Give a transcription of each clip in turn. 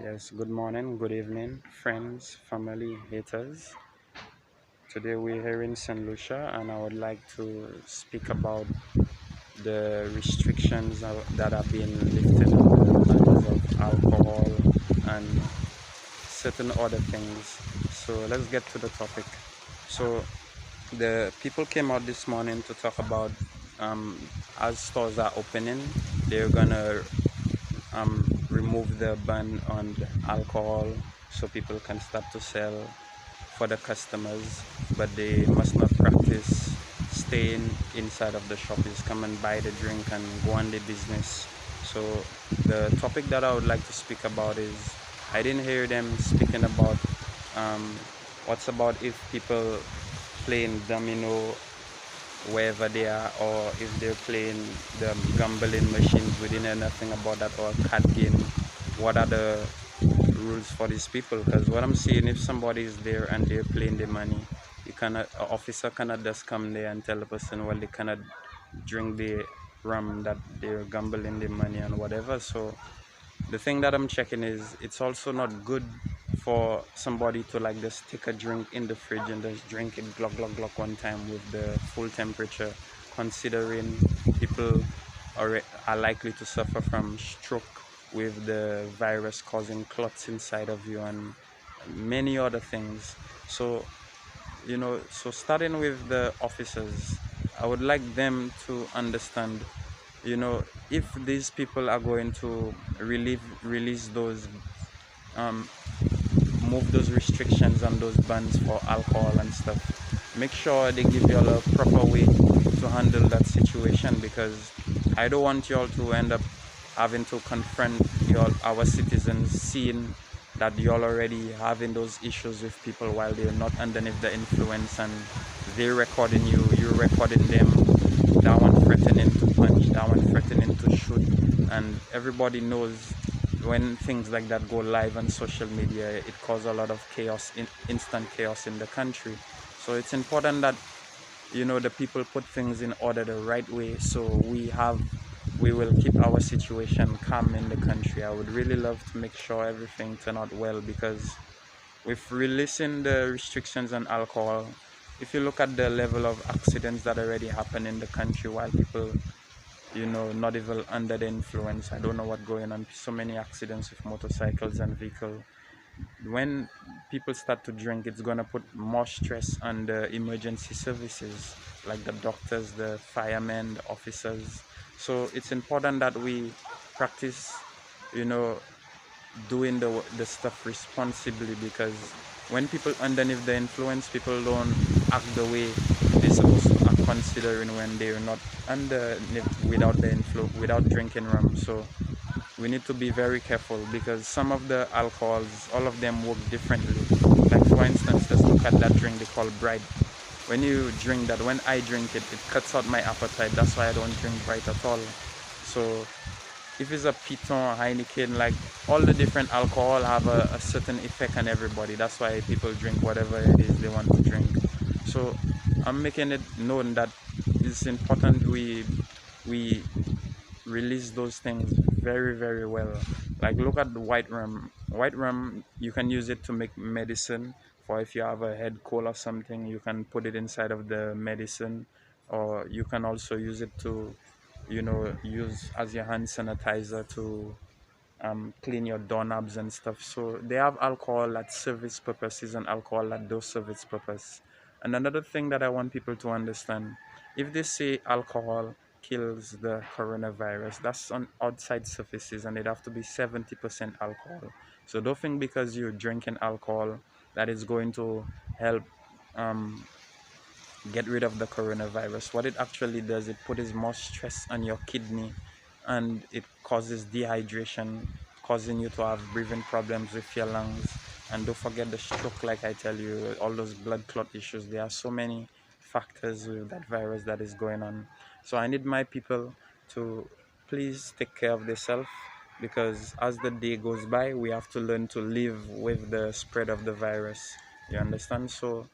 Yes, good morning, good evening, friends, family, haters. Today we're here in St Lucia, and I would like to speak about the restrictions that have been lifted on the bans of alcohol and certain other things. So let's get to the topic. So the people came out this morning to talk about um, as stores are opening, they're gonna remove the ban on alcohol so people can start to sell for the customers, but they must not practice staying inside of the shop. Is come and buy the drink and go on the business. So the topic that I would like to speak about is I didn't hear them speaking about um, what's about if people playing domino wherever they are, or if they're playing the gambling machines. We didn't know nothing about that, or card game. What are the rules for these people? Because what I'm seeing, if somebody is there and they're playing the money, you cannot, an officer cannot just come there and tell the person, well, they cannot drink the rum that they're gambling the money and whatever. So the thing that I'm checking is it's also not good for somebody to like just take a drink in the fridge and just drink it glock glock glock one time with the full temperature, considering people are likely to suffer from stroke with the virus causing clots inside of you and many other things. So so starting with the officers, I would like them to understand, if these people are going to release those, um, move those restrictions and those bans for alcohol and stuff, make sure they give you all a proper way to handle that situation, because I don't want y'all to end up having to confront our citizens, seeing that y'all already having those issues with people while they're not underneath the influence, and they're recording you, you're recording them, that one threatening to punch, that one threatening to shoot, and everybody knows when things like that go live on social media, it causes a lot of chaos, instant chaos in the country. So it's important that the people put things in order the right way, so we will keep our situation calm in the country. I would really love to make sure everything turn out well, because with releasing the restrictions on alcohol, if you look at the level of accidents that already happen in the country while people, not even under the influence, I don't know what's going on. So many accidents with motorcycles and vehicles. When people start to drink, it's going to put more stress on the emergency services, like the doctors, the firemen, the officers. So it's important that we practice, you know doing the stuff responsibly, because when people underneath the influence, people don't act the way they're supposed to act, considering when they're not underneath, without the without drinking rum. So we need to be very careful, because some of the alcohols, all of them work differently. Like for instance, let's look at that drink they call Bright. When you drink that, when I drink it, it cuts out my appetite. That's why I don't drink Bright at all. So if it's a Piton, Heineken, like all the different alcohol have a certain effect on everybody. That's why people drink whatever it is they want to drink. So I'm making it known that it's important we release those things very very well. Like look at the white rum. White rum, you can use it to make medicine. For if you have a head cold or something, you can put it inside of the medicine, or you can also use it to use as your hand sanitizer to clean your doorknobs and stuff. So they have alcohol that service purposes and alcohol that does service purpose. And another thing that I want people to understand, if they say alcohol kills the coronavirus, that's on outside surfaces, and it have to be 70% alcohol. So don't think because you're drinking alcohol that is going to help um, get rid of the coronavirus. What it actually does, it puts more stress on your kidney, and it causes dehydration, causing you to have breathing problems with your lungs. And don't forget the stroke, like I tell you, all those blood clot issues. There are so many factors with that virus that is going on. So I need my people to please take care of themselves, because as the day goes by, we have to learn to live with the spread of the virus. You understand? So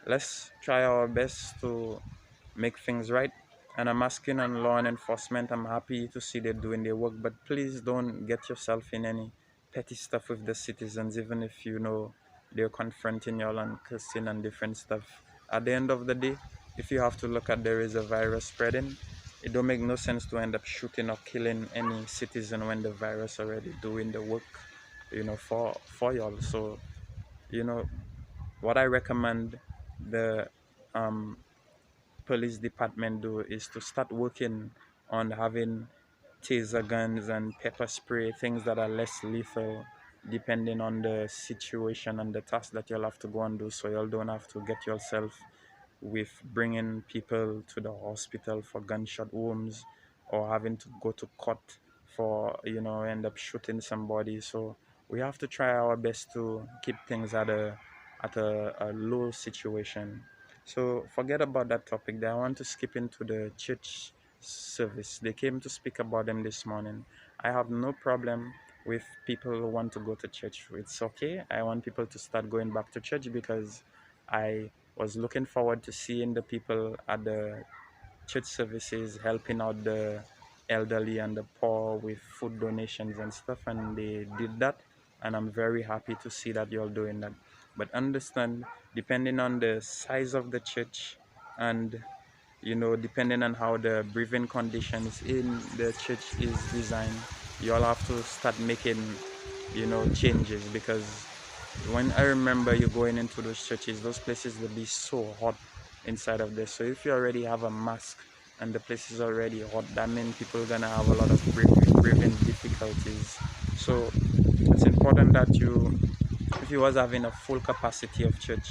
let's try our best to make things right. And I'm asking on law and enforcement, I'm happy to see they're doing their work, but please don't get yourself in any petty stuff with the citizens, even if you know they're confronting y'all and cursing and different stuff. At the end of the day, if you have to look at there is a virus spreading, it don't make no sense to end up shooting or killing any citizen when the virus already doing the work, for y'all. So, you know, what I recommend the um, police department do is to start working on having taser guns and pepper spray, things that are less lethal depending on the situation and the task that you'll have to go and do, so you don't have to get yourself with bringing people to the hospital for gunshot wounds or having to go to court for end up shooting somebody. So we have to try our best to keep things at a low situation. So forget about that topic there. I want to skip into the church service. They came to speak about them this morning. I have no problem with people who want to go to church. It's okay. I want people to start going back to church because I was looking forward to seeing the people at the church services helping out the elderly and the poor with food donations and stuff, and they did that, and I'm very happy to see that you're doing that. But understand, depending on the size of the church and depending on how the breathing conditions in the church is designed, you all have to start making changes, because when I remember you going into those churches, those places will be so hot inside of there. So if you already have a mask and the place is already hot, that means people are gonna have a lot of breathing difficulties. So it's important that if you was having a full capacity of church,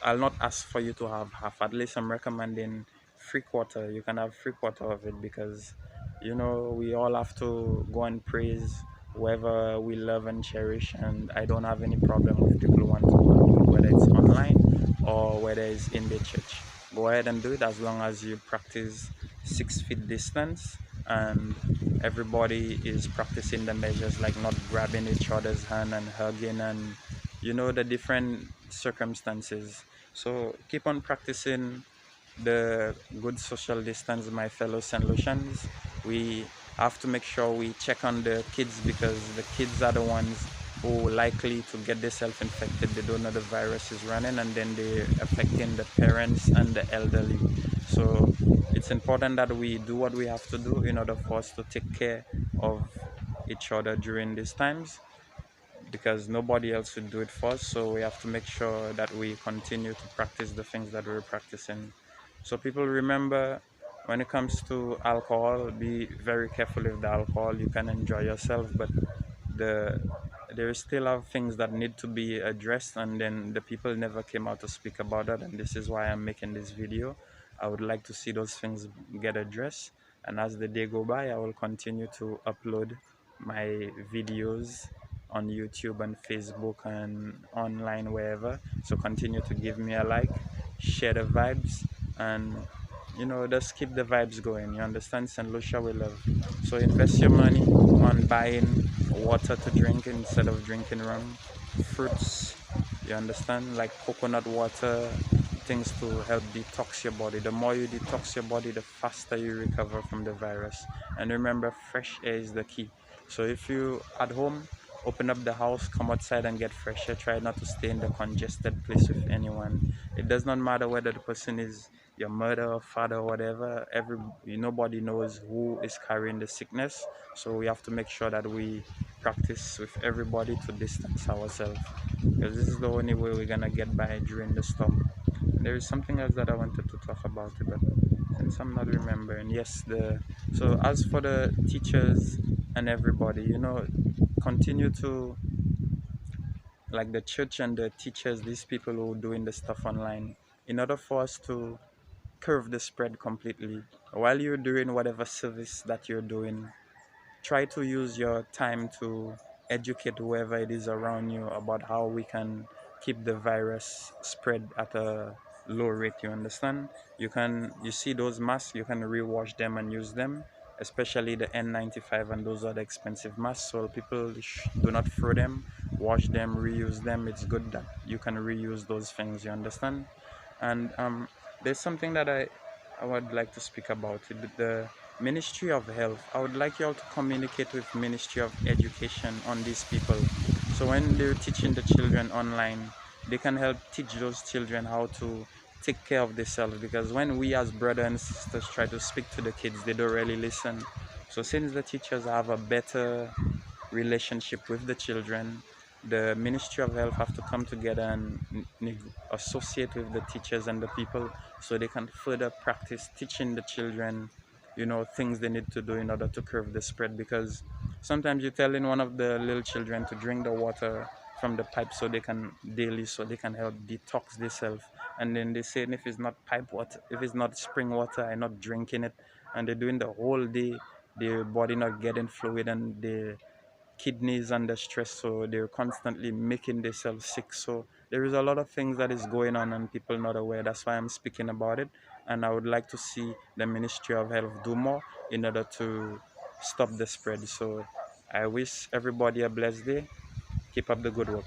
I'll not ask for you to have half. At least I'm recommending 3/4. You can have 3/4 of it, because we all have to go and praise whoever we love and cherish, and I don't have any problem with people who want to go and do it, whether it's online or whether it's in the church. Go ahead and do it, as long as you practice 6 feet distance and everybody is practicing the measures, like not grabbing each other's hand and hugging, and the different circumstances. So keep on practicing the good social distance, my fellow St Lucians. We have to make sure we check on the kids, because the kids are the ones who likely to get themselves infected. They don't know the virus is running, and then they're affecting the parents and the elderly. So it's important that we do what we have to do in order for us to take care of each other during these times, because nobody else would do it for us. So we have to make sure that we continue to practice the things that we're practicing. So people, remember, when it comes to alcohol, be very careful with the alcohol. You can enjoy yourself, but the there still are things that need to be addressed, and then the people never came out to speak about that, and this is why I'm making this video. I would like to see those things get addressed, and as the day go by, I will continue to upload my videos on YouTube and Facebook and online, wherever. So continue to give me a like, share the vibes, and just keep the vibes going. You understand? St. Lucia we love. So invest your money on buying water to drink instead of drinking rum, fruits, you understand, like coconut water, things to help detox your body. The more you detox your body, the faster you recover from the virus. And remember, fresh air is the key. So if you at home, open up the house, come outside and get fresh air. Try not to stay in the congested place with anyone. It does not matter whether the person is your mother or father or whatever. Nobody knows who is carrying the sickness. So we have to make sure that we practice with everybody to distance ourselves, because this is the only way we're gonna get by during the storm. There is something else that I wanted to talk about, but since I'm not remembering, yes, so as for the teachers and everybody, continue to, like the church and the teachers, these people who are doing the stuff online, in order for us to curve the spread completely, while you're doing whatever service that you're doing, try to use your time to educate whoever it is around you about how we can keep the virus spread at a low rate. You understand? You see those masks, you can rewash them and use them, especially the N95, and those are the expensive masks. So people do not throw them, wash them, reuse them. It's good that you can reuse those things. You understand? And there's something that I would like to speak about. Ministry of Health, I would like you all to communicate with Ministry of Education on these people. So when they're teaching the children online, they can help teach those children how to take care of themselves, because when we as brothers and sisters try to speak to the kids, they don't really listen. So since the teachers have a better relationship with the children, the Ministry of Health have to come together and associate with the teachers and the people, so they can further practice teaching the children, things they need to do in order to curb the spread. Because sometimes you're telling one of the little children to drink the water from the pipe so they can daily, so they can help detox themselves, and then they say if it's not pipe water, if it's not spring water, I'm not drinking it. And they're doing the whole day, their body not getting fluid, and the kidneys under stress, so they're constantly making themselves sick. So there is a lot of things that is going on and people not aware. That's why I'm speaking about it, and I would like to see the Ministry of Health do more in order to stop the spread. So I wish everybody a blessed day. Keep up the good work.